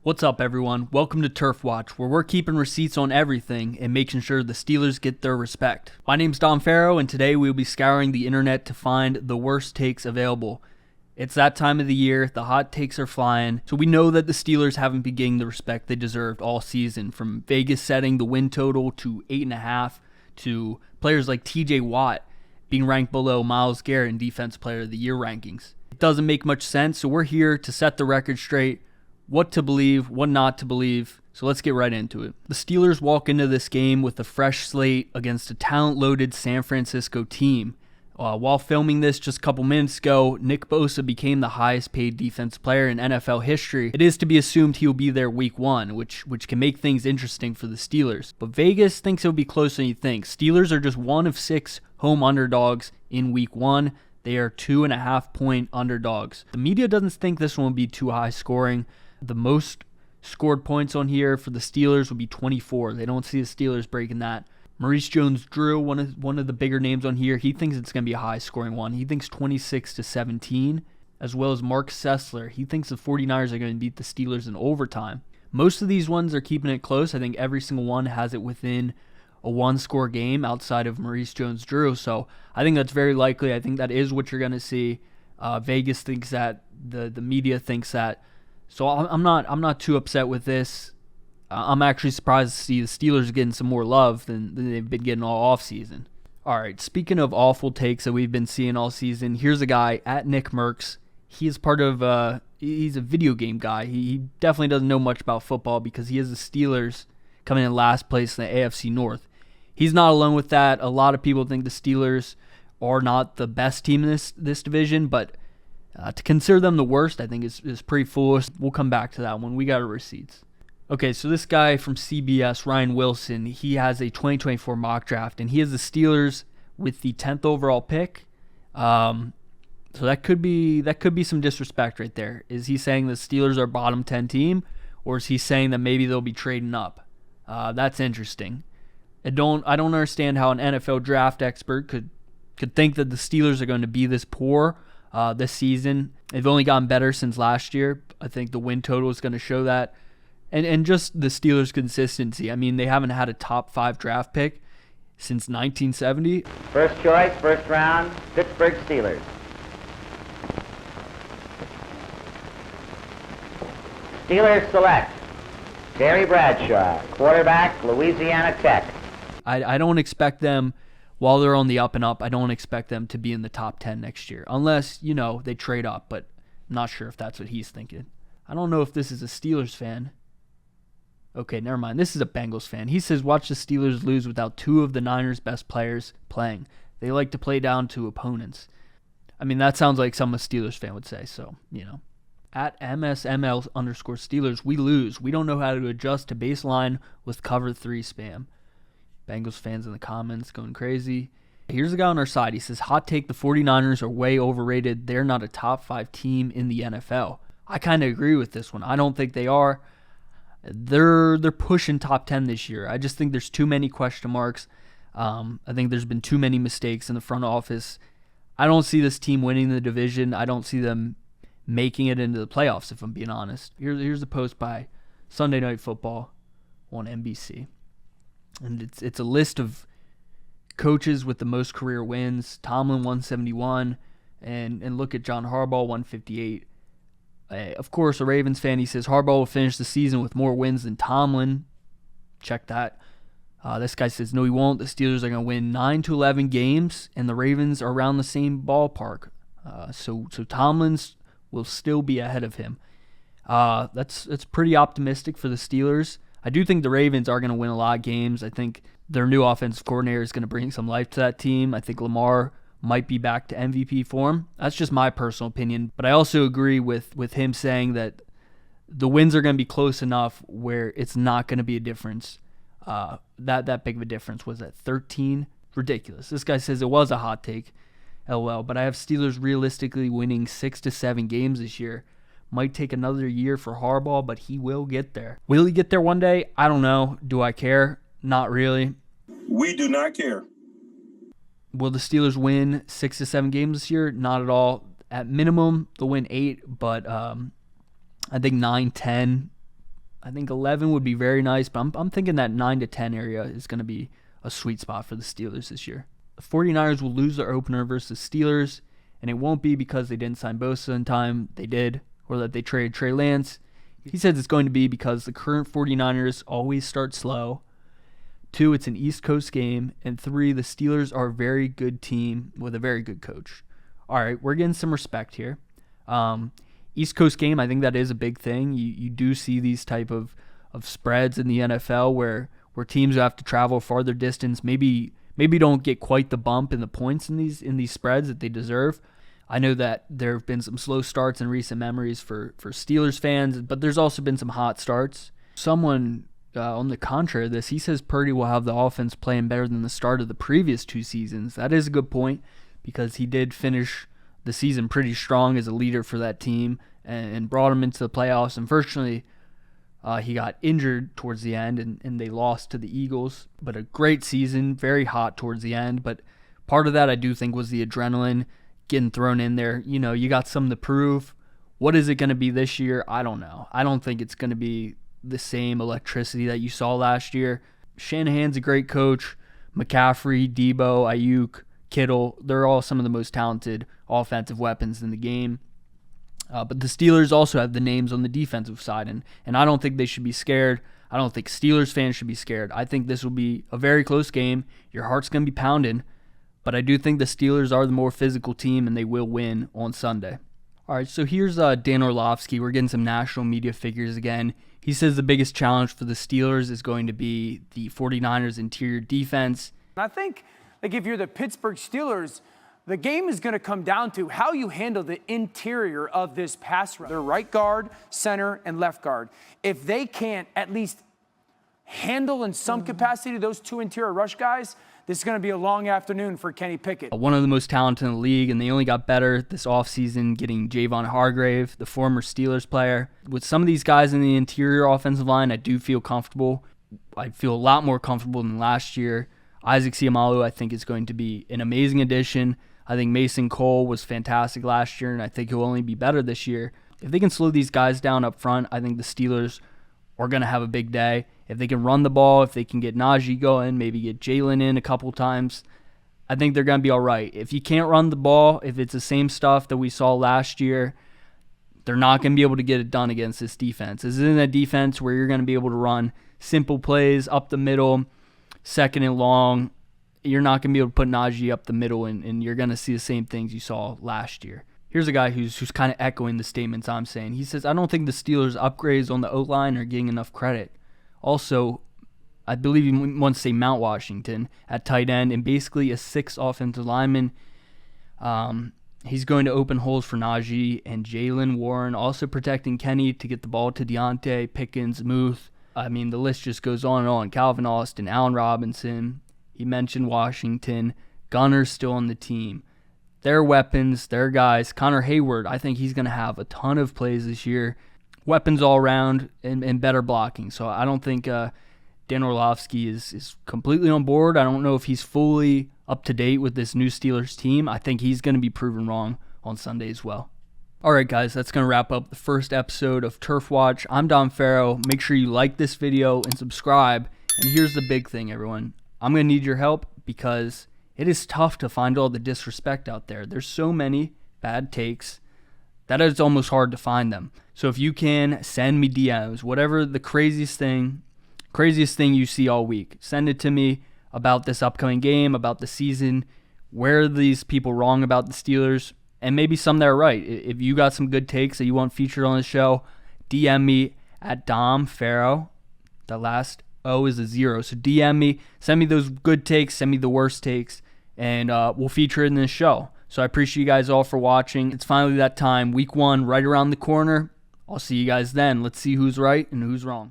What's up, everyone? Welcome to Turf Watch, where we're keeping receipts on everything and making sure the Steelers get their respect. My name's Dom Farrow, and today we'll be scouring the internet to find the worst takes available. It's that time of the year, the hot takes are flying, so we know that the Steelers haven't been getting the respect they deserved all season, from Vegas setting the win total to 8.5, to players like TJ Watt being ranked below Myles Garrett in Defensive Player of the Year rankings. It doesn't make much sense, so we're here to set the record straight, what to believe, what not to believe, so let's get right into it. The Steelers walk into this game with a fresh slate against a talent-loaded San Francisco team. While filming this just a couple minutes ago, Nick Bosa became the highest-paid defensive player in NFL history. It is to be assumed he'll be there week one, which can make things interesting for the Steelers. But Vegas thinks it'll be closer than you think. Steelers are just one of 6 home underdogs in week one. They are 2.5-point underdogs. The media doesn't think this one will be too high scoring. The most scored points on here for the Steelers would be 24. They don't see the Steelers breaking that. Maurice Jones-Drew, one of the bigger names on here, he thinks it's going to be a high-scoring one. He thinks 26-17, as well as Mark Sessler. He thinks the 49ers are going to beat the Steelers in overtime. Most of these ones are keeping it close. I think every single one has it within a one-score game outside of Maurice Jones-Drew, so I think that's very likely. I think that is what you're going to see. Vegas thinks that. The media thinks that. So I'm not too upset with this. I'm actually surprised to see the Steelers getting some more love than they've been getting all offseason. All right, speaking of awful takes that we've been seeing all season, here's a guy at Nick Merckx. He is part of he's a video game guy. He definitely doesn't know much about football because he has the Steelers coming in last place in the AFC North. He's not alone with that. A lot of people think the Steelers are not the best team in this division, but to consider them the worst, I think, is pretty foolish. We'll come back to that one. We got our receipts. Okay, so this guy from CBS, Ryan Wilson, he has a 2024 mock draft, and he has the Steelers with the 10th overall pick. So that could be some disrespect right there. Is he saying the Steelers are bottom 10 team, or is he saying that maybe they'll be trading up? That's interesting. I don't understand how an NFL draft expert could think that the Steelers are going to be this poor this season. They've only gotten better since last year. I think the win total is going to show that. And just the Steelers' consistency. I mean, they haven't had a top 5 draft pick since 1970. First choice, first round, Pittsburgh Steelers. Steelers select Terry Bradshaw, quarterback, Louisiana Tech. I don't expect them, while they're on the up and up, I don't expect them to be in the top 10 next year. Unless, they trade up, but I'm not sure if that's what he's thinking. I don't know if this is a Steelers fan. Okay, never mind. This is a Bengals fan. He says, watch the Steelers lose without 2 of the Niners' best players playing. They like to play down to opponents. I mean, that sounds like some Steelers fan would say, so, At MSML_Steelers, we lose. We don't know how to adjust to baseline with cover 3 spam. Bengals fans in the comments going crazy. Here's a guy on our side. He says, hot take, the 49ers are way overrated. They're not a top 5 team in the NFL. I kind of agree with this one. I don't think they are. They're pushing top 10 this year. I just think there's too many question marks. I think there's been too many mistakes in the front office. I don't see this team winning the division. I don't see them making it into the playoffs, if I'm being honest. Here's a post by Sunday Night Football on NBC. And it's a list of coaches with the most career wins. Tomlin 171, and look at John Harbaugh 158. Of course, a Ravens fan, he says Harbaugh will finish the season with more wins than Tomlin. Check that. This guy says, no, he won't. The Steelers are going to win 9 to 11 games, and the Ravens are around the same ballpark. So Tomlin's will still be ahead of him. That's pretty optimistic for the Steelers. I do think the Ravens are going to win a lot of games. I think their new offensive coordinator is going to bring some life to that team. I think Lamar might be back to MVP form. That's just my personal opinion. But I also agree with him saying that the wins are going to be close enough where it's not going to be a difference. That big of a difference. Was at 13? Ridiculous. This guy says it was a hot take. LOL. But I have Steelers realistically winning 6 to 7 games this year. Might take another year for Harbaugh, but he will get there. Will he get there one day? I don't know. Do I care? Not really. We do not care. Will the Steelers win 6 to 7 games this year? Not at all. At minimum, they'll win 8, but I think 9, 10 I think 11 would be very nice, but I'm thinking that 9 to 10 area is going to be a sweet spot for the Steelers this year. The 49ers will lose their opener versus Steelers, and it won't be because they didn't sign Bosa in time. They did, or that they traded Trey Lance. He says it's going to be because the current 49ers always start slow. 2, it's an East Coast game. And 3, the Steelers are a very good team with a very good coach. All right, we're getting some respect here. East Coast game, I think that is a big thing. You do see these type of spreads in the NFL where teams who have to travel farther distance maybe don't get quite the bump in the points in these spreads that they deserve. I know that there have been some slow starts in recent memories for Steelers fans, but there's also been some hot starts. Someone on the contrary of this, he says Purdy will have the offense playing better than the start of the previous 2 seasons. That is a good point because he did finish the season pretty strong as a leader for that team and brought him into the playoffs. Unfortunately, he got injured towards the end and they lost to the Eagles. But a great season, very hot towards the end. But part of that I do think was the adrenaline getting thrown in there. You know, you got something to prove. What is it going to be this year? I don't know. I don't think it's going to be the same electricity that you saw last year. Shanahan's a great coach. McCaffrey, Debo, Ayuk, Kittle, they're all some of the most talented offensive weapons in the game. But the Steelers also have the names on the defensive side, and I don't think they should be scared. I don't think Steelers fans should be scared. I think this will be a very close game. Your heart's going to be pounding, but I do think the Steelers are the more physical team, and they will win on Sunday. All right, so here's Dan Orlovsky. We're getting some national media figures again. He says the biggest challenge for the Steelers is going to be the 49ers' interior defense. I think, like, if you're the Pittsburgh Steelers, the game is going to come down to how you handle the interior of this pass rush. Their right guard, center, and left guard. If they can't at least handle in some capacity those 2 interior rush guys, this is going to be a long afternoon for Kenny Pickett. One of the most talented in the league, and they only got better this offseason getting Javon Hargrave, the former Steelers player. With some of these guys in the interior offensive line, I do feel comfortable. I feel a lot more comfortable than last year. Isaac Seumalo, I think, is going to be an amazing addition. I think Mason Cole was fantastic last year, and I think he'll only be better this year. If they can slow these guys down up front, I think the Steelers are going to have a big day. If they can run the ball, if they can get Najee going, maybe get Jalen in a couple times, I think they're going to be all right. If you can't run the ball, if it's the same stuff that we saw last year, they're not going to be able to get it done against this defense. This isn't a defense where you're going to be able to run simple plays up the middle, second and long. You're not going to be able to put Najee up the middle, and you're going to see the same things you saw last year. Here's a guy who's kind of echoing the statements I'm saying. He says, I don't think the Steelers' upgrades on the O-line are getting enough credit. Also, I believe he wants to say Mount Washington at tight end and basically a 6th offensive lineman. He's going to open holes for Najee and Jalen Warren, also protecting Kenny to get the ball to Deontay, Pickens, Muth. I mean, the list just goes on and on. Calvin Austin, Allen Robinson. He mentioned Washington. Gunner's still on the team. Their weapons, their guys. Connor Hayward, I think he's going to have a ton of plays this year. Weapons all around and better blocking. So I don't think Dan Orlovsky is completely on board. I don't know if he's fully up to date with this new Steelers team. I think he's going to be proven wrong on Sunday as well. All right, guys, that's going to wrap up the first episode of Turf Watch. I'm Dom Farrow. Make sure you like this video and subscribe. And here's the big thing, everyone. I'm going to need your help because it is tough to find all the disrespect out there. There's so many bad takes that it's almost hard to find them. So if you can, send me DMs, whatever the craziest thing you see all week. Send it to me about this upcoming game, about the season. Where are these people wrong about the Steelers? And maybe some that are right. If you got some good takes that you want featured on the show, DM me at Dom Farrow. The last O is a 0. So DM me, send me those good takes, send me the worst takes, and we'll feature it in this show. So I appreciate you guys all for watching. It's finally that time. Week 1 right around the corner. I'll see you guys then. Let's see who's right and who's wrong.